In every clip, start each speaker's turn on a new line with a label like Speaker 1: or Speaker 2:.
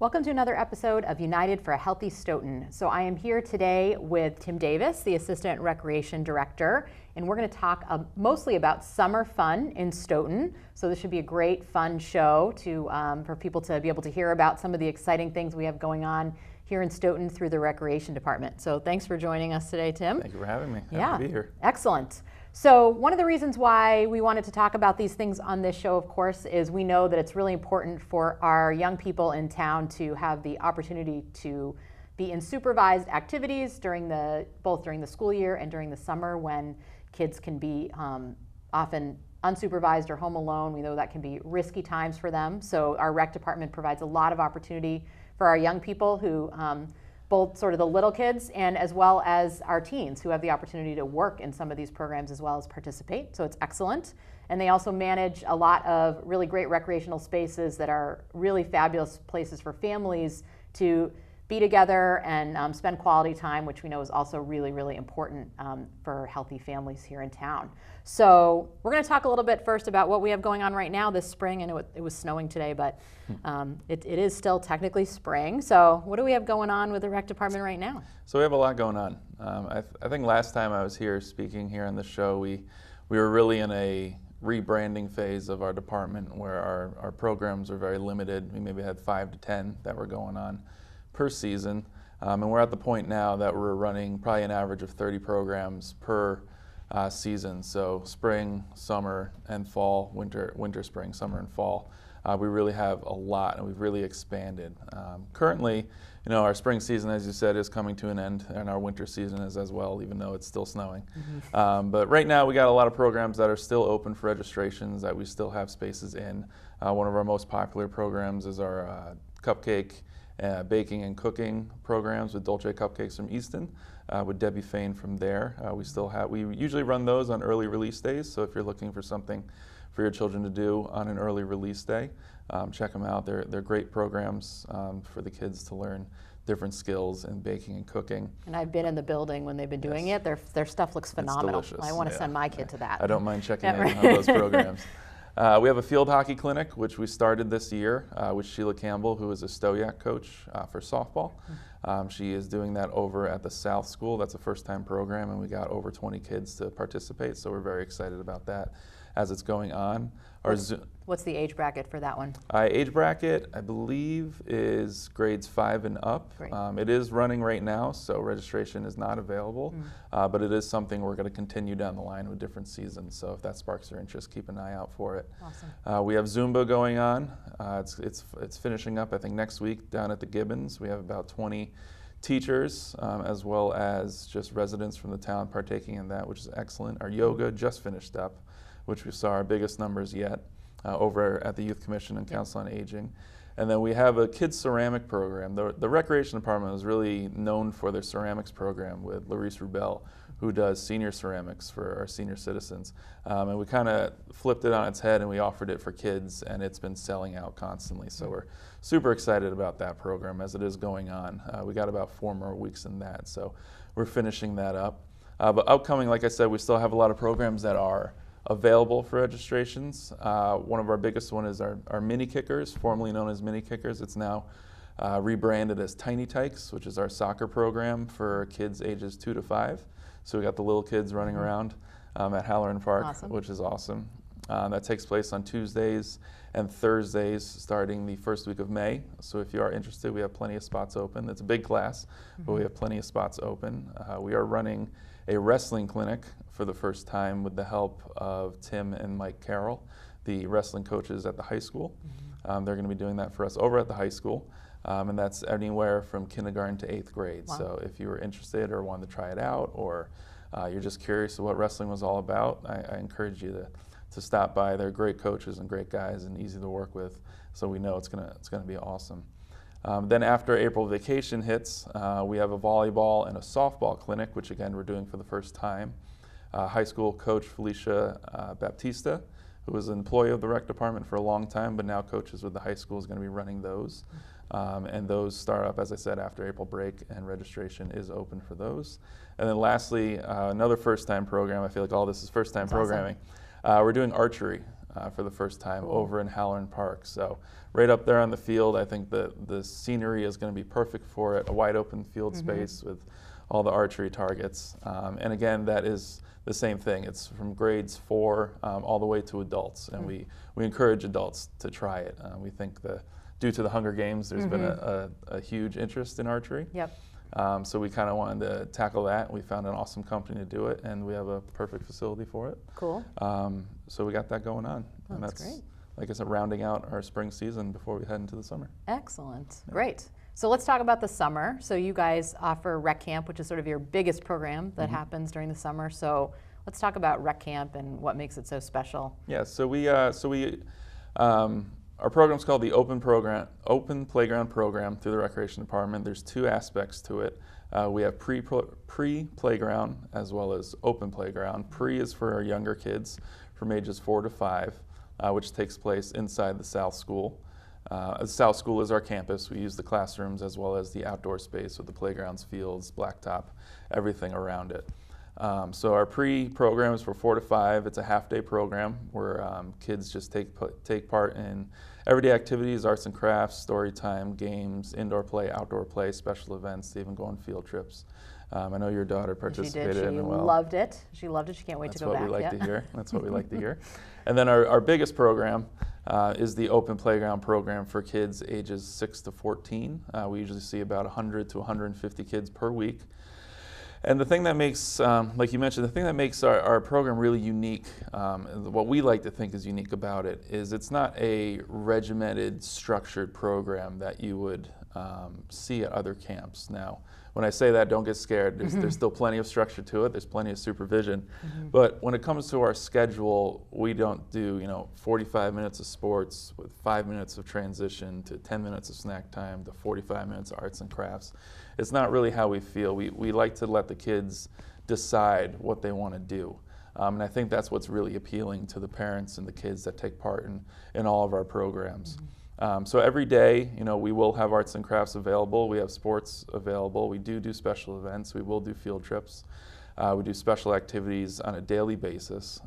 Speaker 1: Welcome to another episode of United for a Healthy Stoughton. So I am here today with Tim Davis, the Assistant Recreation Director, and we're going to talk mostly about summer fun in Stoughton. So this should be a great, fun show for people to be able to hear about some of the exciting things we have going on here in Stoughton through the Recreation Department. So thanks for joining us today, Tim.
Speaker 2: Thank you for having me. Happy to be here.
Speaker 1: Excellent. So one of the reasons why we wanted to talk about these things on this show, of course, is we know that it's really important for our young people in town to have the opportunity to be in supervised activities both during the school year and during the summer when kids can be often unsupervised or home alone. We know that can be risky times for them. So our rec department provides a lot of opportunity for our young people who both sort of the little kids and as well as our teens who have the opportunity to work in some of these programs as well as participate. So it's excellent. And they also manage a lot of really great recreational spaces that are really fabulous places for families to be together and spend quality time, which we know is also really, really important for healthy families here in town. So we're going to talk a little bit first about what we have going on right now this spring. I know it was snowing today, but it is still technically spring. So what do we have going on with the rec department right now?
Speaker 2: So we have a lot going on. I think last time I was here speaking here on the show, we were really in a rebranding phase of our department where our programs are very limited. We maybe had 5 to 10 that were going on per season. And we're at the point now that we're running probably an average of 30 programs per season. So spring, summer, and fall, winter, spring, summer, and fall. We really have a lot, and we've really expanded. Currently, our spring season, as you said, is coming to an end, and our winter season is as well, even though it's still snowing. Mm-hmm. But right now, we got a lot of programs that are still open for registrations that we still have spaces in. One of our most popular programs is our cupcake baking and cooking programs with Dolce Cupcakes from Easton, with Debbie Fain from there. We usually run those on early release days, so if you're looking for something for your children to do on an early release day, check them out. They're great programs for the kids to learn different skills in baking and cooking.
Speaker 1: And I've been in the building when they've been doing it. Their stuff looks phenomenal.
Speaker 2: It's delicious.
Speaker 1: I want to send my kid to that.
Speaker 2: I don't mind checking in on those programs. We have a field hockey clinic, which we started this year with Sheila Campbell, who is a Stoyak coach for softball. She is doing that over at the South School. That's a first-time program, and we got over 20 kids to participate, so we're very excited about that as it's going on.
Speaker 1: What's the age bracket for that one?
Speaker 2: Age bracket, I believe, is grades 5 and up. It is running right now, so registration is not available, but it is something we're going to continue down the line with different seasons. So if that sparks your interest, keep an eye out for it.
Speaker 1: Awesome.
Speaker 2: We have Zumba going on. It's finishing up, I think, next week down at the Gibbons. We have about 20 teachers as well as just residents from the town partaking in that, which is excellent. Our yoga just finished up, which we saw our biggest numbers yet over at the Youth Commission and Council on Aging. And then we have a kids ceramic program. The Recreation Department is really known for their ceramics program with Laurice Rubel, who does senior ceramics for our senior citizens. And we kind of flipped it on its head and we offered it for kids, and it's been selling out constantly. So we're super excited about that program as it is going on. We got about 4 more weeks in that, so we're finishing that up. But upcoming, like I said, we still have a lot of programs that are available for registrations. One of our biggest one is our mini kickers, formerly known as mini kickers. It's now rebranded as Tiny Tykes, which is our soccer program for kids ages 2 to 5. So we got the little kids running around at Halloran Park, which is awesome. That takes place on Tuesdays and Thursdays starting the first week of May. So if you are interested, we have plenty of spots open. It's a big class, but we have plenty of spots open. We are running a wrestling clinic for the first time with the help of Tim and Mike Carroll, the wrestling coaches at the high school. They're going to be doing that for us over at the high school, and that's anywhere from kindergarten to 8th grade. Wow. So if you were interested or wanted to try it out, or you're just curious what wrestling was all about, I encourage you to stop by. They're great coaches and great guys and easy to work with, so we know it's going to be awesome. Then after April vacation hits, we have a volleyball and a softball clinic, which again we're doing for the first time. High school coach Felicia Baptista, who was an employee of the rec department for a long time, but now coaches with the high school, is going to be running those. And those start up, as I said, after April break, and registration is open for those. And then lastly, another first-time program. I feel like all this is first-time programming. Awesome. We're doing archery. for the first time
Speaker 1: Cool.
Speaker 2: over in Halloran Park. So right up there on the field, I think the scenery is going to be perfect for it, a wide open field space with all the archery targets. And again, that is the same thing. It's from grades 4 all the way to adults, and we encourage adults to try it. We think due to the Hunger Games, there's been a huge interest in archery.
Speaker 1: Yep.
Speaker 2: So we kind of wanted to tackle that. We found an awesome company to do it, and we have a perfect facility for it.
Speaker 1: Cool.
Speaker 2: So we got that going on.
Speaker 1: Oh,
Speaker 2: and
Speaker 1: that's great.
Speaker 2: Like I said, rounding out our spring season before we head into the summer.
Speaker 1: Excellent. Great. So let's talk about the summer. So you guys offer Rec Camp, which is sort of your biggest program that happens during the summer. So let's talk about Rec Camp and what makes it so special.
Speaker 2: Yeah. So our program's called the Open Playground Program through the Recreation Department. There's 2 aspects to it. We have pre-playground as well as open playground. Pre is for our younger kids from ages 4 to 5, which takes place inside the South School. The South School is our campus. We use the classrooms as well as the outdoor space with the playgrounds, fields, blacktop, everything around it. So our pre-program is for 4 to 5. It's a half-day program where kids just take part in everyday activities, arts and crafts, story time, games, indoor play, outdoor play, special events, they even go on field trips. I know your daughter participated in it.
Speaker 1: She loved it. She loved it. She can't wait to go back.
Speaker 2: That's what we like to hear. That's what we like to hear. And then our biggest program is the Open Playground Program for kids ages 6 to 14. We usually see about 100 to 150 kids per week. And the thing that makes, like you mentioned, the thing that makes our program really unique, what we like to think is unique about it, is it's not a regimented, structured program that you would see at other camps. Now, when I say that, don't get scared. There's still plenty of structure to it. There's plenty of supervision. But when it comes to our schedule, we don't do 45 minutes of sports with 5 minutes of transition to 10 minutes of snack time to 45 minutes of arts and crafts. It's not really how we feel. We like to let the kids decide what they want to do. And I think that's what's really appealing to the parents and the kids that take part in all of our programs. So every day, we will have arts and crafts available. We have sports available. We do special events. We will do field trips. We do special activities on a daily basis.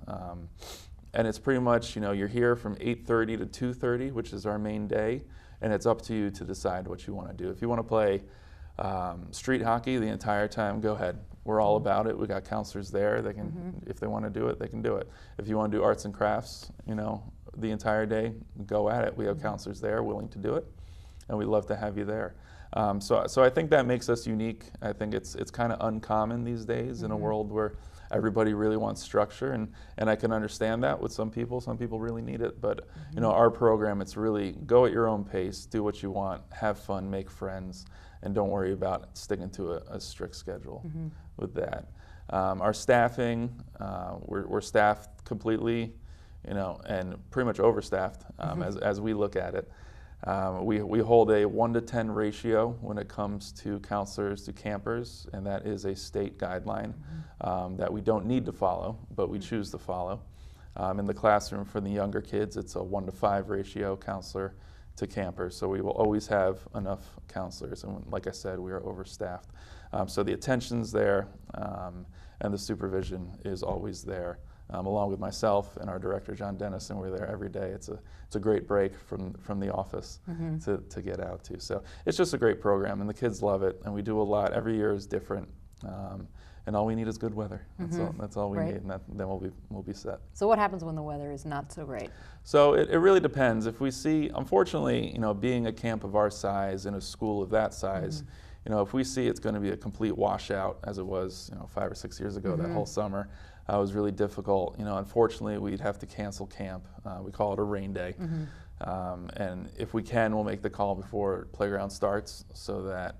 Speaker 2: And it's pretty much, you're here from 8:30 to 2:30, which is our main day. And it's up to you to decide what you want to do. If you want to play street hockey the entire time, go ahead. We're all about it. We got counselors there. They can, if they want to do it, they can do it. If you want to do arts and crafts, the entire day, go at it. We have counselors there willing to do it, and we'd love to have you there. So I think that makes us unique. I think it's kind of uncommon these days in a world where everybody really wants structure, and I can understand that with some people. Some people really need it, but our program, it's really go at your own pace, do what you want, have fun, make friends, and don't worry about sticking to a strict schedule with that. Our staffing, we're staffed completely, and pretty much overstaffed as we look at it. We hold a 1 to 10 ratio when it comes to counselors to campers, and that is a state guideline that we don't need to follow, but we choose to follow. In the classroom for the younger kids, it's a 1 to 5 ratio counselor to campers, so we will always have enough counselors, and like I said, we are overstaffed. So the attention's there, and the supervision is always there. Along with myself and our director, John Dennison, we're there every day. It's a great break from the office to get out to. So it's just a great program, and the kids love it, and we do a lot. Every year is different, and all we need is good weather. That's all we need, and then we'll be set.
Speaker 1: So what happens when the weather is not so great?
Speaker 2: So it really depends. If we see, unfortunately, being a camp of our size and a school of that size, if we see it's going to be a complete washout, as it was 5 or 6 years ago, that whole summer, it was really difficult. Unfortunately, we'd have to cancel camp. We call it a rain day. And if we can, we'll make the call before playground starts so that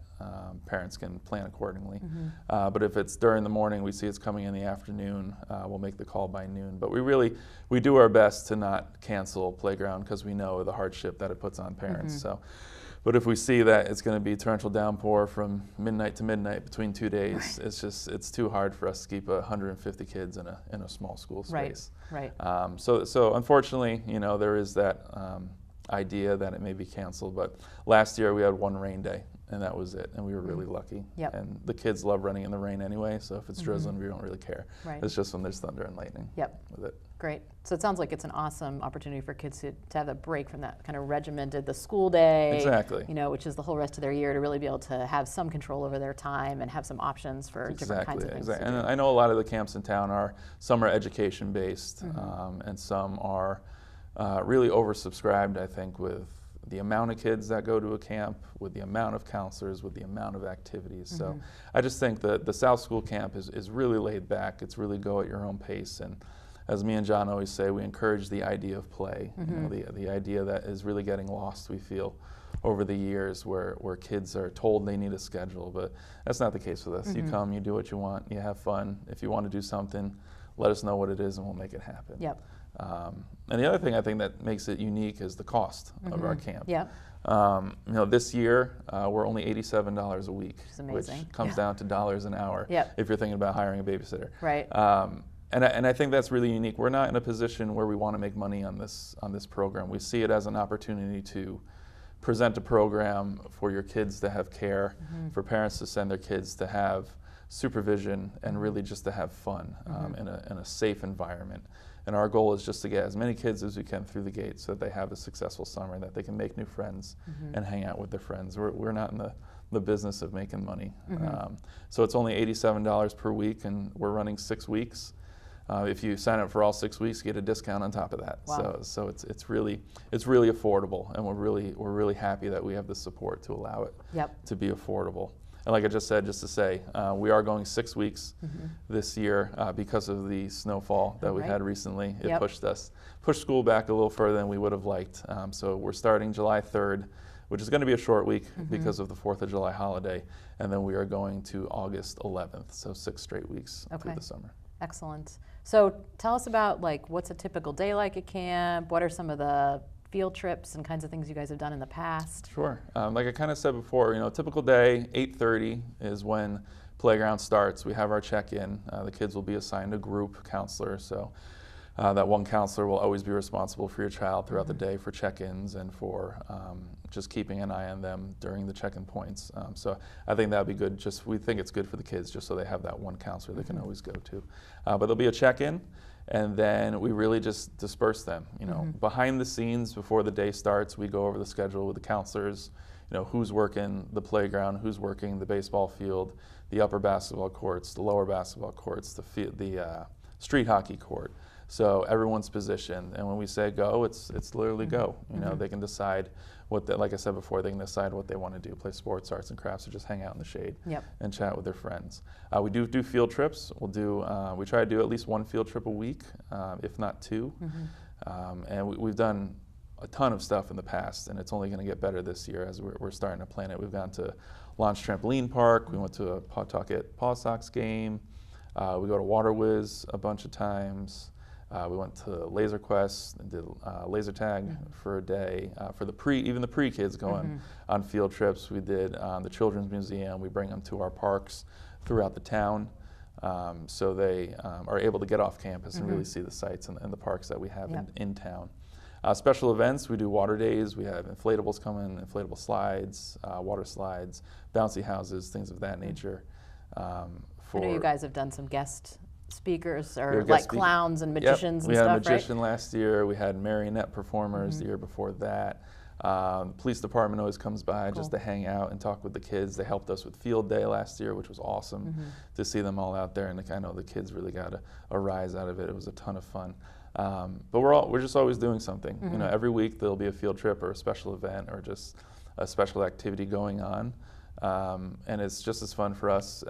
Speaker 2: parents can plan accordingly. But if it's during the morning, we see it's coming in the afternoon, we'll make the call by noon. But we do our best to not cancel playground because we know the hardship that it puts on parents. But if we see that it's going to be torrential downpour from midnight to midnight between 2 days, it's too hard for us to keep 150 kids in a small school space. So unfortunately, there is that idea that it may be canceled. But last year we had 1 rain day, and that was it, and we were really lucky. And the kids love running in the rain anyway, so if it's drizzling, we don't really care. It's just when there's thunder and lightning with it.
Speaker 1: Great. So it sounds like it's an awesome opportunity for kids to have a break from that kind of regimented, the school day,
Speaker 2: Exactly.
Speaker 1: Which is the whole rest of their year, to really be able to have some control over their time and have some options for different kinds of things.
Speaker 2: Exactly. And I know a lot of the camps in town some are education based, and some are really oversubscribed, I think, with the amount of kids that go to a camp, with the amount of counselors, with the amount of activities. So I just think that the South School Camp is really laid back. It's really go at your own pace. And as me and John always say, we encourage the idea of play, the idea that is really getting lost, we feel, over the years, where kids are told they need a schedule. But that's not the case with us. You come, you do what you want, you have fun. If you want to do something, let us know what it is and we'll make it happen.
Speaker 1: Yep.
Speaker 2: And the other thing I think that makes it unique is the cost of our camp.
Speaker 1: Yep.
Speaker 2: This year we're only $87 a week, which comes down to dollars an hour if you're thinking about hiring a babysitter.
Speaker 1: Right.
Speaker 2: And I think that's really unique. We're not in a position where we want to make money on this program. We see it as an opportunity to present a program for your kids to have care, for parents to send their kids to have supervision, and really just to have fun in a safe environment. And our goal is just to get as many kids as we can through the gate so that they have a successful summer, that they can make new friends and hang out with their friends. We're not in the business of making money. So it's only $87 per week, and we're running 6 weeks. If you sign up for all 6 weeks, you get a discount on top of that.
Speaker 1: Wow.
Speaker 2: So it's really affordable, and we're really happy that we have the support to allow it to be affordable. And like I just said, just to say, we are going 6 weeks this year because of the snowfall that we had recently. It pushed school back a little further than we would have liked. So we're starting July 3rd, which is going to be a short week because of the 4th of July holiday, and then we are going to August 11th, so 6 straight weeks through the summer.
Speaker 1: Excellent. So tell us about, like, what's a typical day like at camp? What are some of the field trips and kinds of things you guys have done in the past?
Speaker 2: Sure. Like I kind of said before, typical day, 8:30 is when playground starts. We have our check-in. The kids will be assigned a group counselor, so that one counselor will always be responsible for your child throughout the day for check-ins and for just keeping an eye on them during the check-in points. So I think that would be good. We think it's good for the kids just so they have that one counselor they can always go to. But there'll be a check-in, and then we really just disperse them. Behind the scenes, before the day starts, we go over the schedule with the counselors. Who's working the playground, who's working the baseball field, the upper basketball courts, the lower basketball courts, the street hockey court. So everyone's positioned, and when we say go, it's literally go. They can decide like I said before, they can decide what they want to do: play sports, arts and crafts, or just hang out in the shade and chat with their friends. We do field trips. We try to do at least one field trip a week, if not 2. And we've done a ton of stuff in the past, and it's only going to get better this year as we're starting to plan it. We've gone to Launch Trampoline Park. We went to a Pawtucket Paw Sox game. We go to Water Whiz a bunch of times. We went to Laser Quest and did laser tag for a day. For even the pre-kids going on field trips, we did the Children's Museum. We bring them to our parks throughout the town, so they are able to get off campus and really see the sights and the parks that we have in town. Special events, we do water days. We have inflatables coming, inflatable slides, water slides, bouncy houses, things of that nature.
Speaker 1: I know you guys have done some guest speakers, or like clowns and magicians and stuff, right?
Speaker 2: We had a magician last year. We had marionette performers the year before that. The police department always comes by just to hang out and talk with the kids. They helped us with field day last year, which was awesome to see them all out there. And I know the kids really got a rise out of it. It was a ton of fun. But we're just always doing something. Every week there'll be a field trip or a special event or just a special activity going on. And it's just as fun for us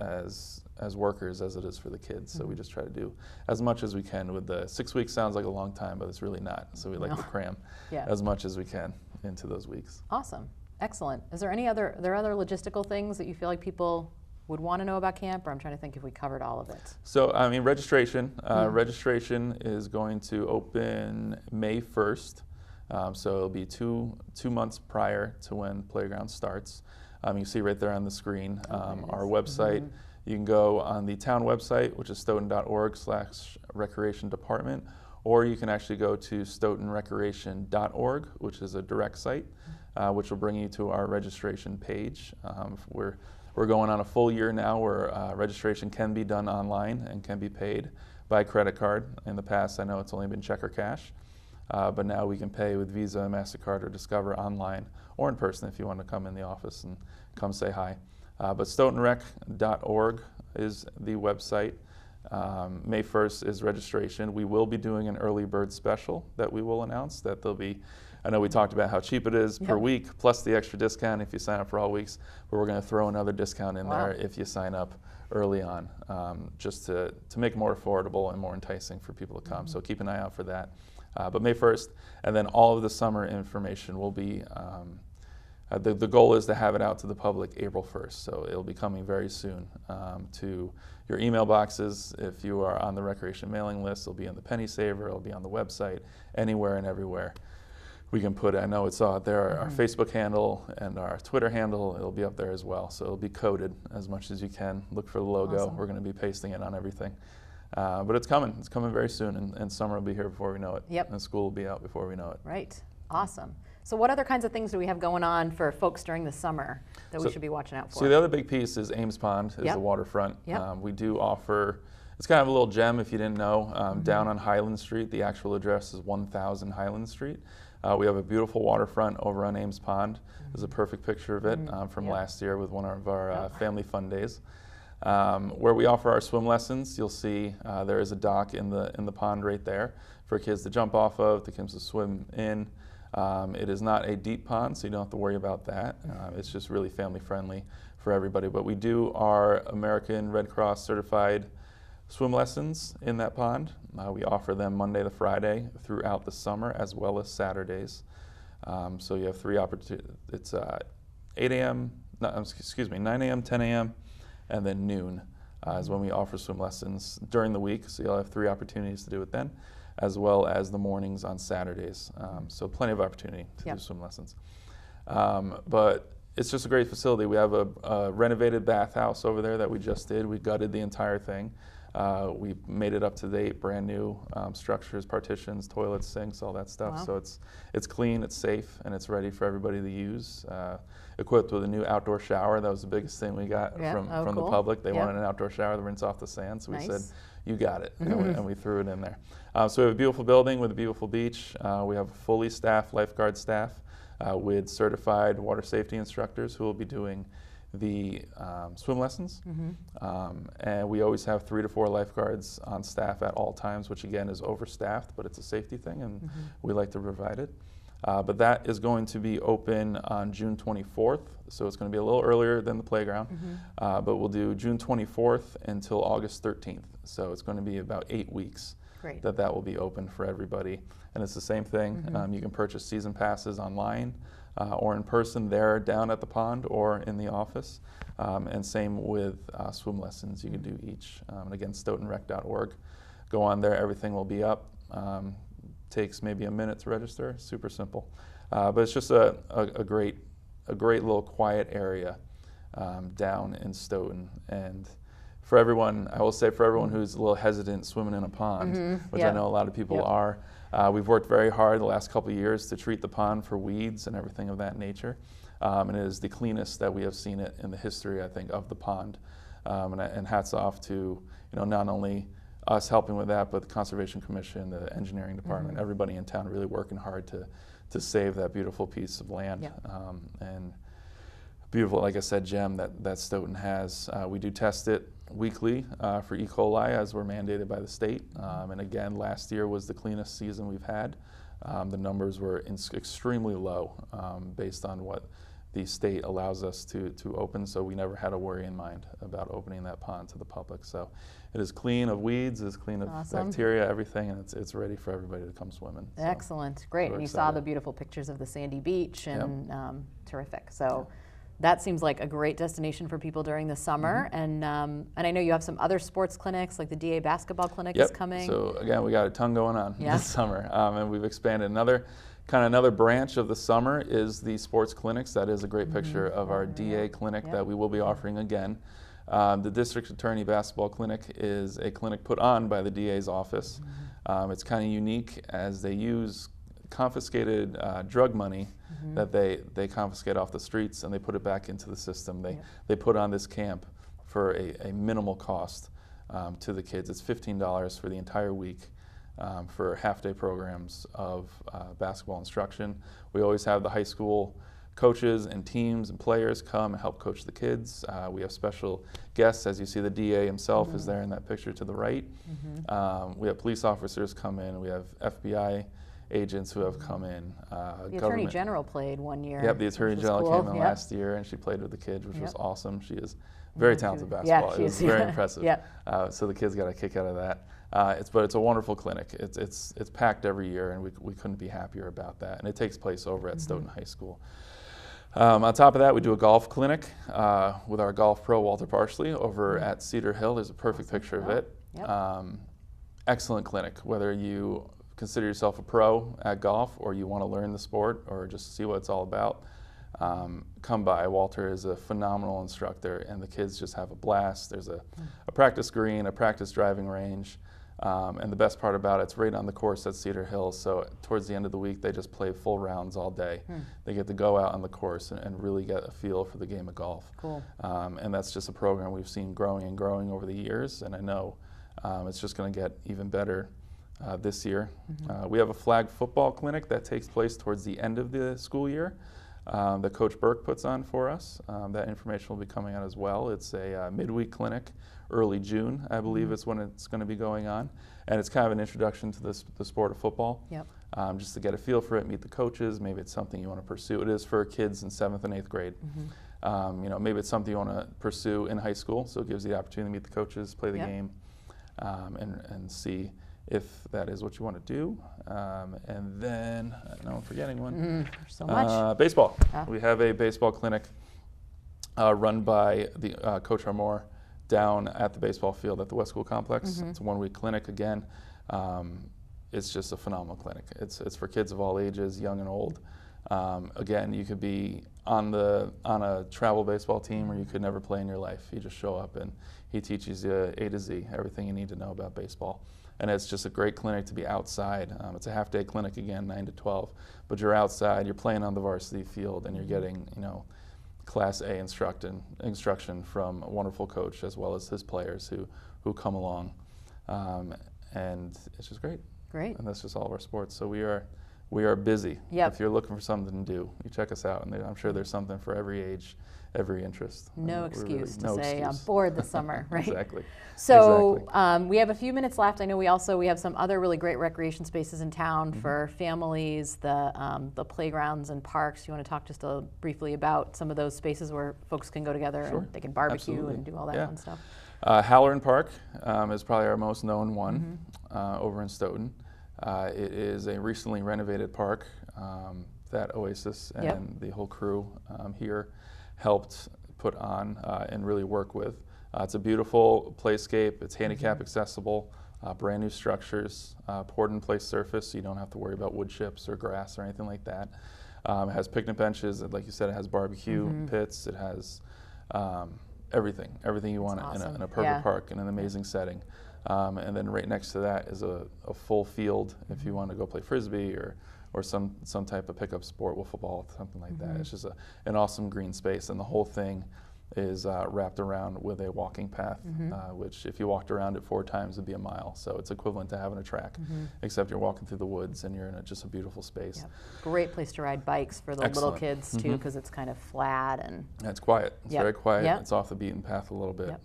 Speaker 2: as workers as it is for the kids. So we just try to do as much as we can. With the 6 weeks sounds like a long time, but it's really not. So we like to cram as much as we can into those weeks.
Speaker 1: Awesome. Excellent. Is there other logistical things that you feel like people would want to know about camp? Or I'm trying to think if we covered all of it.
Speaker 2: So, registration. Registration is going to open May 1st. So it'll be two months prior to when playground starts. You see right there on the screen our website. You can go on the town website, which is stoughton.org/recreation department, or you can actually go to stoughtonrecreation.org, which is a direct site, which will bring you to our registration page. We're going on a full year now where registration can be done online and can be paid. by credit card. In the past, I know it's only been check or cash, but now we can pay with Visa, MasterCard, or Discover online or in person if you want to come in the office and come say hi. But stoughtonrec.org is the website. May 1st is registration. We will be doing an early bird special that we will announce. That there'll be, I know we talked about how cheap it is per week, plus the extra discount if you sign up for all weeks, but we're going to throw another discount in there if you sign up early on, just to make it more affordable and more enticing for people to come. So keep an eye out for that. But May 1st, and then all of the summer information will be, the goal is to have it out to the public April 1st, so it'll be coming very soon to your email boxes. If you are on the recreation mailing list, it'll be on the Penny Saver, it'll be on the website, anywhere and everywhere. We can put it, I know it's out there, our Facebook handle and our Twitter handle, it'll be up there as well. So it'll be coded as much as you can. Look for the logo.
Speaker 1: Awesome.
Speaker 2: We're going to be pasting it on everything. But it's coming very soon, and summer will be here before we know it.
Speaker 1: Yep.
Speaker 2: And school will be out before we know it.
Speaker 1: Right. Awesome. So what other kinds of things do we have going on for folks during the summer that we should be watching out for?
Speaker 2: So the other big piece is Ames Pond, is the waterfront.
Speaker 1: Yep.
Speaker 2: We do offer, it's kind of a little gem if you didn't know, down on Highland Street. The actual address is 1000 Highland Street. We have a beautiful waterfront over on Ames Pond. There's a perfect picture of it from last year with one of our family fun days. Where we offer our swim lessons, you'll see there is a dock in the pond right there for kids to jump off of, the kids to swim in. It is not a deep pond, so you don't have to worry about that. It's just really family friendly for everybody. But we do our American Red Cross certified swim lessons in that pond. We offer them Monday to Friday throughout the summer, as well as Saturdays. So you have 3 opportunities. It's 8 a.m., no, excuse me, 9 a.m., 10 a.m., and then noon is when we offer swim lessons during the week. So you'll have 3 opportunities to do it then, as well as the mornings on Saturdays. So plenty of opportunity to do swim lessons. But it's just a great facility. We have a renovated bathhouse over there that we just did. We gutted the entire thing. We made it up to date, brand new structures, partitions, toilets, sinks, all that stuff. So it's clean, it's safe, and it's ready for everybody to use. Equipped with a new outdoor shower. That was the biggest thing we got from the public. They wanted an outdoor shower to rinse off the sand, so we said, you got it, and we threw it in there. So we have a beautiful building with a beautiful beach. We have a fully staffed lifeguard staff with certified water safety instructors who will be doing the swim lessons. And we always have 3 to 4 lifeguards on staff at all times, which again is overstaffed, but it's a safety thing, and we like to provide it. But that is going to be open on June 24th, so it's going to be a little earlier than the playground. But we'll do June 24th until August 13th, so it's going to be about 8 weeks that will be open for everybody. And it's the same thing. You can purchase season passes online or in person there down at the pond or in the office. And same with swim lessons. You can do each. And again, stoughtonrec.org. Go on there. Everything will be up. Takes maybe a minute to register. Super simple. But it's just a great little quiet area down in Stoughton. And for everyone, I will say for everyone who's a little hesitant swimming in a pond, which I know a lot of people are, we've worked very hard the last couple of years to treat the pond for weeds and everything of that nature. And it is the cleanest that we have seen it in the history, I think, of the pond. And hats off to not only us helping with that, but the Conservation Commission, the Engineering Department, everybody in town really working hard to save that beautiful piece of land. And beautiful, like I said, gem that Stoughton has. We do test it weekly for E. coli as we're mandated by the state. And again, last year was the cleanest season we've had. The numbers were extremely low based on what the state allows us to open, so we never had a worry in mind about opening that pond to the public. So it is clean of weeds, it's clean of bacteria, everything, and it's ready for everybody to come swimming. So,
Speaker 1: excellent, great. And you saw the beautiful pictures of the sandy beach, and terrific. So that seems like a great destination for people during the summer. And I know you have some other sports clinics, like the DA basketball clinic is coming.
Speaker 2: So again, we got a ton going on this summer, and we've expanded another branch of the summer is the sports clinics. That is a great picture of our DA clinic that we will be offering again. The District Attorney Basketball Clinic is a clinic put on by the DA's office. It's kind of unique as they use confiscated drug money that they confiscate off the streets, and they put it back into the system. They put on this camp for a minimal cost to the kids. It's $15 for the entire week for half-day programs of basketball instruction. We always have the high school coaches and teams and players come and help coach the kids. We have special guests. As you see, the DA himself is there in that picture to the right. We have police officers come in. We have FBI agents who have come in.
Speaker 1: The Attorney General played one year.
Speaker 2: Yep, the Attorney General came in last year, and she played with the kids, which was awesome. She is very talented basketball. It was very impressive. So the kids got a kick out of that. But it's a wonderful clinic. It's packed every year, and we couldn't be happier about that. And it takes place over at Stoughton High School. On top of that, we do a golf clinic with our golf pro, Walter Parsley, over at Cedar Hill. There's a perfect picture of it. Excellent clinic, whether you consider yourself a pro at golf or you want to learn the sport or just see what it's all about. Come by. Walter is a phenomenal instructor, and the kids just have a blast. There's a practice green, a practice driving range. And the best part about it, it's right on the course at Cedar Hill, so towards the end of the week they just play full rounds all day. They get to go out on the course and really get a feel for the game of golf.
Speaker 1: Cool.
Speaker 2: And that's just a program we've seen growing and growing over the years, and I know it's just going to get even better this year. We have a flag football clinic that takes place towards the end of the school year that Coach Burke puts on for us. That information will be coming out as well. It's a midweek clinic. Early June, I believe, is when it's going to be going on. And it's kind of an introduction to the sport of football. Just to get a feel for it, meet the coaches. Maybe it's something you want to pursue. It is for kids in 7th and 8th grade. Maybe it's something you want to pursue in high school, so it gives you the opportunity to meet the coaches, play the game, and see if that is what you want to do. And then, I know I'm forgetting one.
Speaker 1: So much.
Speaker 2: Baseball. We have a baseball clinic run by Coach Armour down at the baseball field at the West School Complex. It's a one-week clinic again. It's just a phenomenal clinic. It's for kids of all ages, young and old. Again, you could be on a travel baseball team, or you could never play in your life. You just show up and he teaches you A to Z, everything you need to know about baseball. And it's just a great clinic to be outside. It's a half-day clinic again, 9 to 12. But you're outside, you're playing on the varsity field, and you're getting, Class A instruction from a wonderful coach, as well as his players who come along, and it's just great. And that's just all of our sports. So we are busy. If you're looking for something to do, you check us out, and I'm sure there's something for every age, every interest.
Speaker 1: No excuse to say I'm bored this summer, right?
Speaker 2: Exactly.
Speaker 1: So we have a few minutes left. I know we have some other really great recreation spaces in town for families, the playgrounds and parks. You want to talk just briefly about some of those spaces where folks can go together and they can barbecue and do all that fun stuff?
Speaker 2: Halloran Park is probably our most known one over in Stoughton. It is a recently renovated park that OASIS and the whole crew here helped put on and really work with. It's a beautiful playscape. It's handicap accessible, brand new structures, poured in place surface, so you don't have to worry about wood chips or grass or anything like that. It has picnic benches, like you said. It has barbecue pits. It has everything you want in a perfect park in an amazing setting. And then right next to that is a full field if you want to go play frisbee or some type of pickup sport, with football, something like that. It's just an awesome green space, and the whole thing is wrapped around with a walking path, which if you walked around it 4 times would be a mile. So it's equivalent to having a track, except you're walking through the woods and you're in just a beautiful space. Great
Speaker 1: place to ride bikes for the little kids too, because it's kind of flat and
Speaker 2: it's quiet. It's very quiet. It's off the beaten path a little bit.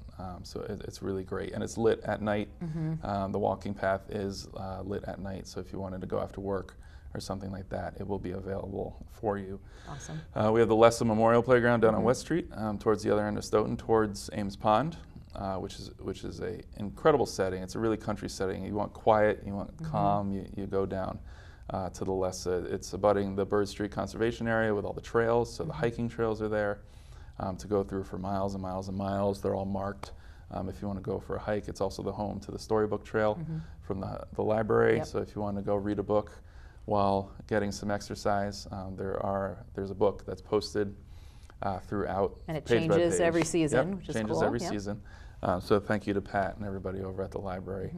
Speaker 2: So it's really great, and it's lit at night. The walking path is lit at night, so if you wanted to go after work or something like that, it will be available for you.
Speaker 1: Awesome.
Speaker 2: We have the Lessa Memorial Playground down on West Street, towards the other end of Stoughton, towards Ames Pond, which is an incredible setting. It's a really country setting. You want quiet, you want calm, you go down to the Lessa. It's abutting the Bird Street Conservation Area with all the trails, so the hiking trails are there to go through for miles and miles and miles. They're all marked. If you want to go for a hike, it's also the home to the Storybook Trail from the library. So if you want to go read a book while getting some exercise, there's a book that's posted throughout.
Speaker 1: And it changes every season, which is cool.
Speaker 2: Changes every season. So thank you to Pat and everybody over at the library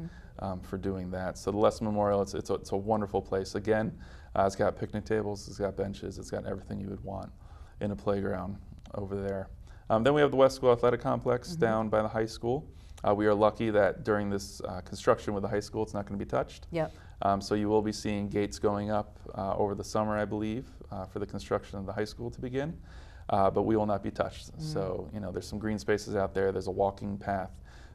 Speaker 2: for doing that. So the Lessa Memorial, it's a wonderful place. Again, it's got picnic tables, it's got benches, it's got everything you would want in a playground over there. Then we have the West School Athletic Complex down by the high school. We are lucky that during this construction with the high school, it's not going to be touched.
Speaker 1: Yep.
Speaker 2: So you will be seeing gates going up over the summer, I believe, for the construction of the high school to begin. But we will not be touched. So, there's some green spaces out there. There's a walking path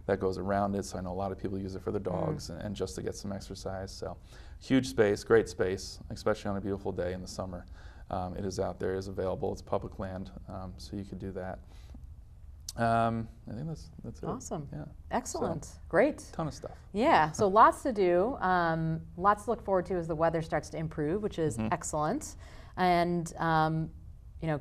Speaker 2: that goes around it. So I know a lot of people use it for their dogs and just to get some exercise. So huge space, great space, especially on a beautiful day in the summer. It is out there, it is available. It's public land, so you could do that. I think that's it.
Speaker 1: Awesome.
Speaker 2: Yeah.
Speaker 1: Excellent.
Speaker 2: So,
Speaker 1: great.
Speaker 2: Ton of stuff.
Speaker 1: Yeah, so lots to do, lots to look forward to as the weather starts to improve, which is excellent. And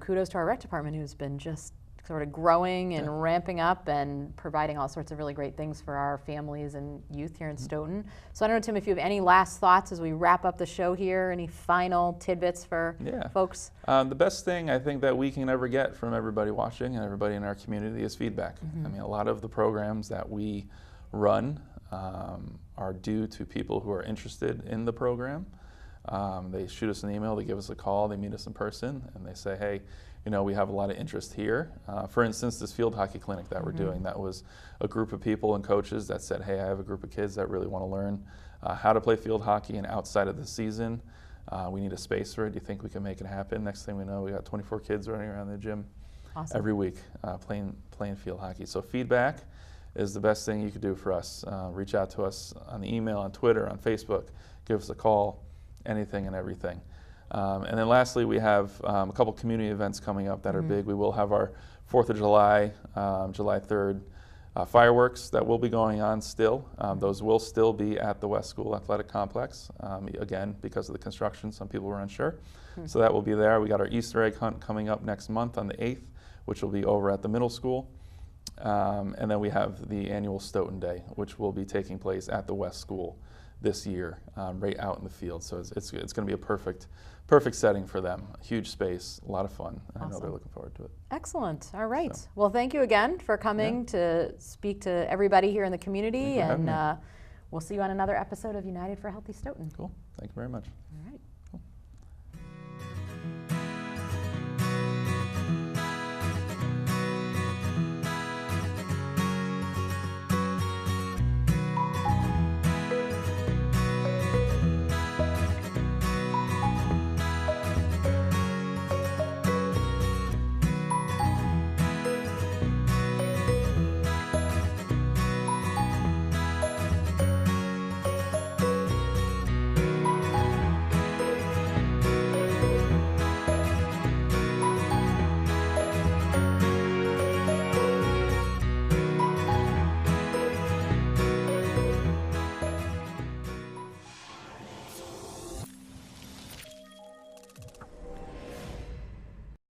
Speaker 1: kudos to our rec department, who's been just sort of growing and ramping up and providing all sorts of really great things for our families and youth here in Stoughton. So I don't know, Tim, if you have any last thoughts as we wrap up the show here, any final tidbits for folks?
Speaker 2: The best thing I think that we can ever get from everybody watching and everybody in our community is feedback. I mean, a lot of the programs that we run are due to people who are interested in the program. They shoot us an email, they give us a call, they meet us in person, and they say, hey, we have a lot of interest here. For instance, this field hockey clinic that we're doing, that was a group of people and coaches that said, hey, I have a group of kids that really want to learn how to play field hockey, and outside of the season, we need a space for it. Do you think we can make it happen? Next thing we know, we got 24 kids running around the gym every week playing field hockey. So feedback is the best thing you could do for us. Reach out to us on the email, on Twitter, on Facebook, give us a call, anything and everything. And then lastly, we have a couple community events coming up that are big. We will have our 4th of July, July 3rd, fireworks that will be going on still. Those will still be at the West School Athletic Complex. Again, because of the construction, some people were unsure. So that will be there. We got our Easter egg hunt coming up next month on the 8th, which will be over at the middle school. And then we have the annual Stoughton Day, which will be taking place at the West School this year, right out in the field. So it's going to be a perfect setting for them. A huge space, a lot of fun. And I know they're looking forward to it.
Speaker 1: Excellent. All right. So, well, thank you again for coming to speak to everybody here in the community. And we'll see you on another episode of United for Healthy Stoughton.
Speaker 2: Cool. Thank you very much.
Speaker 1: All right.